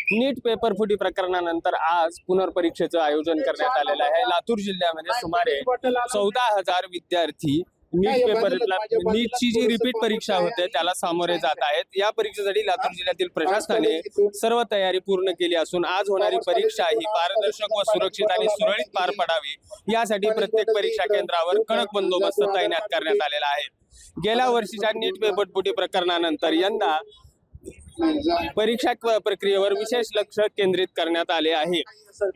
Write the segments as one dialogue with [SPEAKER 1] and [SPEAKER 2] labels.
[SPEAKER 1] नीट paper फुटी प्रकरणानंतर आज पुनर्परीक्षेचं आयोजन करण्यात आलेलं आहे। लातूर जिल्ह्यामध्ये सुमारे 14,000 विद्यार्थी नीटची जी रिपीट परीक्षा होते त्याला सामोरे जात आहेत। या परीक्षेसाठी लातूर जिल्ह्यातील प्रशासनाने सर्व तयारी पूर्ण केली असून आज होणारी परीक्षा ही पारदर्शक व सुरक्षित आणि सुरळीत पार पडावी यासाठी प्रत्येक परीक्षा केंद्रावर कडक बंदोबस्त तैनात करण्यात आलेला आहे। गेल्या वर्षीच्या नीट पेपर फुटी प्रकरणानंतर यंदा परीक्षा प्रक्रियेवर विशेष लक्ष केंद्रित करण्यात आले आहे।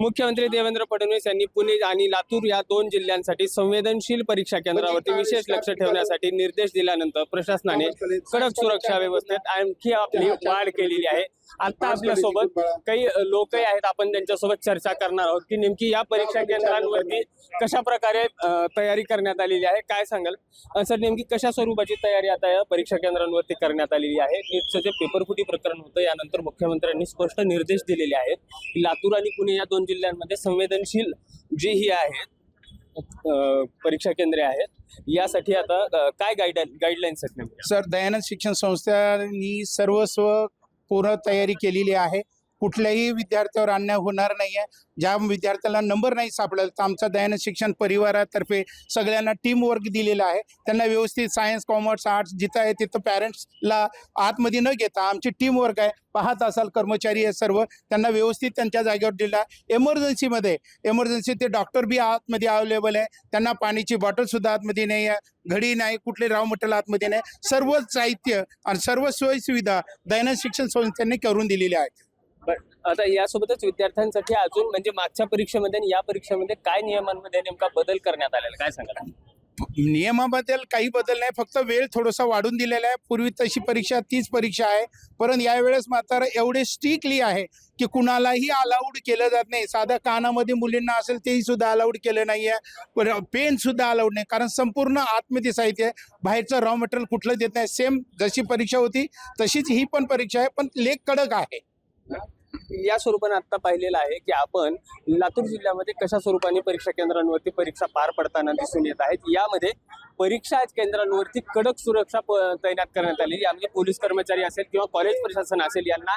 [SPEAKER 1] मुख्यमंत्री देवेंद्र फडणवीस यांनी पुणे आणि लातूर या दोन जिल्ह्यांसाठी संवेदनशील परीक्षा केंद्रावरती विशेष लक्ष ठेवण्यासाठी निर्देश दिल्यानंतर प्रशासनाने कडक सुरक्षा व्यवस्थेत आणखी आपली वाढ केलेली आहे। आता आपल्या सोबत काही लोकही आहेत, आपण त्यांच्यासोबत चर्चा करणार आहोत की नेमकी या परीक्षा केंद्रांवरती कशा प्रकारे तयारी करण्यात आलेली आहे। काय सांगाल सर, नेमकी कशा स्वरूपाची तयारी आता या परीक्षा केंद्रांवरती करण्यात आलेली आहे? नीटचं जे पेपर फुटी प्रकरण होतं यानंतर मुख्यमंत्र्यांनी स्पष्ट निर्देश दिलेले आहेत की लातूर आणि पुणे या दोन जिल्ह्यांमध्ये संवेदनशील जी ही आहेत परीक्षा केंद्रे आहेत, यासाठी आता काय गाईडलाईन्स आहेत नेमक्या?
[SPEAKER 2] सर, दयानंद शिक्षण संस्थांनी सर्वस्व पूर्ण तयारी केलेली आहे। कुठल्याही विद्यार्थ्यावर अन्याय होणार नाही आहे। ज्या विद्यार्थ्याला नंबर नाही सापडला तर आमचा दयानंद शिक्षण परिवारातर्फे सगळ्यांना टीम वर्क दिलेला आहे। त्यांना व्यवस्थित सायन्स, कॉमर्स, आर्ट्स जिथं आहे तिथं पॅरेंट्सला आतमध्ये न घेता आमची टीम वर्क आहे। पाहत असाल कर्मचारी आहे सर्व, त्यांना व्यवस्थित त्यांच्या जागेवर दिला। इमर्जन्सी ते डॉक्टर बी आतमध्ये अवेलेबल आहे। त्यांना पाण्याची बॉटलसुद्धा आतमध्ये नाही आहे, घडी नाही, कुठले राव मटेरियल आतमध्ये नाही। सर्व साहित्य आणि सर्व सोयीसुविधा दयानंद शिक्षण संस्थांनी करून दिलेल्या आहेत।
[SPEAKER 1] आता यासोबतच विद्यार्थ्यांसाठी अजून म्हणजे मागच्या परीक्षेमध्ये आणि या परीक्षेमध्ये काय नियमांमध्ये नेमका बदल करण्यात आलेला काय सांगा?
[SPEAKER 2] नियमाबद्दल काही बदल नाही, फक्त वेळ थोडासा वाढून दिलेला आहे। पूर्वी तशी परीक्षा 30 परीक्षा आहे, परंतु यावेळेस मात्र एवढे स्ट्रिक्टली आहे की कुणालाही अलाउड केलं जात नाही। साधा कानामध्ये मुलींना असेल तेही सुद्धा अलाउड केलं नाही आहे, पेन सुद्धा अलाउड नाही, कारण संपूर्ण आतमध्ये साहित्य आहे। बाहेरचं रॉ मटेरियल कुठलं देत नाही। सेम जशी परीक्षा होती तशीच ही पण परीक्षा आहे, पण लेख कडक आहे।
[SPEAKER 1] या स्वरूपाने आता पाहिलेलं आहे की आपण लातूर जिल्ह्यामध्ये कशा स्वरूपाने परीक्षा केंद्रांवरती परीक्षा पार पडताना दिसून येत आहेत। यामध्ये परीक्षा केंद्रांवरती कडक सुरक्षा तैनात करण्यात आलेली, यामध्ये पोलीस कर्मचारी असेल किंवा कॉलेज प्रशासन असेल यांना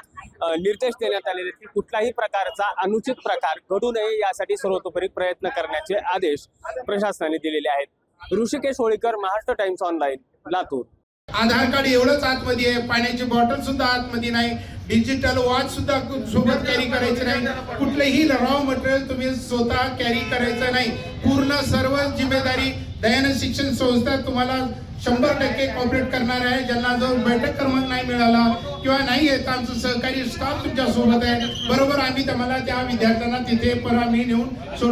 [SPEAKER 1] निर्देश देण्यात आलेले की कुठल्याही प्रकारचा अनुचित प्रकार घडू नये यासाठी सर्वतोपरी प्रयत्न करण्याचे आदेश प्रशासनाने दिलेले आहेत। Hrishikesh Holikar, Maharashtra Times online, Latur.
[SPEAKER 2] Aadhaar card एवढंच आतमध्ये आहे, पाण्याची बॉटल सुद्धा आतमध्ये नाही, डिजिटल वॉच सुद्धा सोबत कॅरी करायचं नाही, कुठलेही रॉ मटेरियल तुम्ही स्वतः कॅरी करायचं नाही। पूर्ण सर्व जिम्मेदारी दयानंद शिक्षण संस्था तुम्हाला 100% कॉपरेट करणार आहे। ज्यांना जो बैठक क्रमांक नाही मिळाला किंवा नाही येत, आमचं सहकारी स्टाफ तुमच्या सोबत आहे। बरोबर आम्ही तुम्हाला त्या विद्यार्थ्यांना तिथे आम्ही नेऊन सोडू।